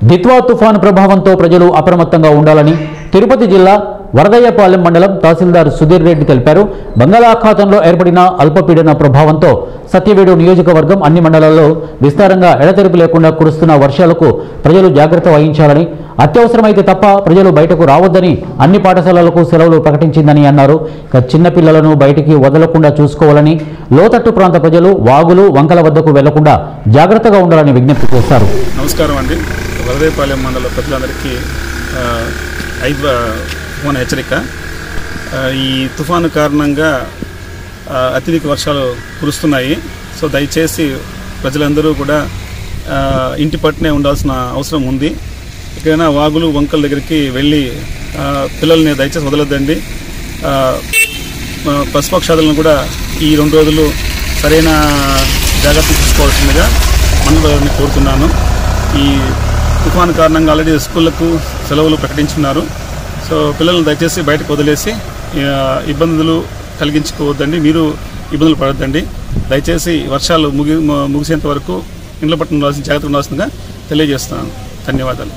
దిత్వా తుఫాను ప్రభావంతో ప్రజలు అప్రమత్తంగా ఉండాలని తిరుపతి జిల్లా వరదయ్యపాలెం మండలం తహసీల్దార్ సుధీర్ రెడ్డి తెలిపారు. బంగాళాఖాతంలో ఏర్పడిన అల్పపీడన ప్రభావంతో సత్యవేడు నియోజకవర్గం అన్ని మండలాల్లో విస్తారంగా ఎడతెరిపి లేకుండా కురుస్తున్న వర్షాలకు ప్రజలు జాగ్రత్త వహించాలని, అత్యవసరమైతే తప్ప ప్రజలు బయటకు రావద్దని అన్ని పాఠశాలలకు సెలవులు ప్రకటించిందని అన్నారు. చిన్నపిల్లలను బయటికి వదలకుండా చూసుకోవాలని, లోతట్టు ప్రాంత ప్రజలు వాగులు వంకల వద్దకు వెళ్లకుండా జాగ్రత్తగా ఉండాలని విజ్ఞప్తి చేశారు. నమస్కారం అండి. వరదయ్యపాలెం మండల ప్రజలందరికీ తుఫాను హెచ్చరిక. ఈ తుఫాను కారణంగా అత్యధిక వర్షాలు కురుస్తున్నాయి. సో దయచేసి ప్రజలందరూ కూడా ఇంటి పట్టునే ఉండాల్సిన అవసరం ఉంది. ఎక్కడైనా వాగులు వంకల దగ్గరికి వెళ్ళి పిల్లల్ని దయచేసి వదలొద్దండి. పశుపక్షాదులను కూడా ఈ 2 రోజులు సరైన జాగ్రత్తలు తీసుకోవాల్సిందిగా మండలాన్ని కోరుతున్నాను. ఈ తుఫాను కారణంగా ఆల్రెడీ స్కూళ్లకు సెలవులు ప్రకటించున్నారు. సో పిల్లలను దయచేసి బయటకు వదిలేసి ఇబ్బందులు కలిగించుకోవద్దండి, మీరు ఇబ్బందులు పడొద్దండి. దయచేసి వర్షాలు ముగిసేంత వరకు ఇండ్ల పట్ల ఉండాల్సిన జాగ్రత్త ఉండాల్సిందిగా తెలియజేస్తున్నాను. ధన్యవాదాలు.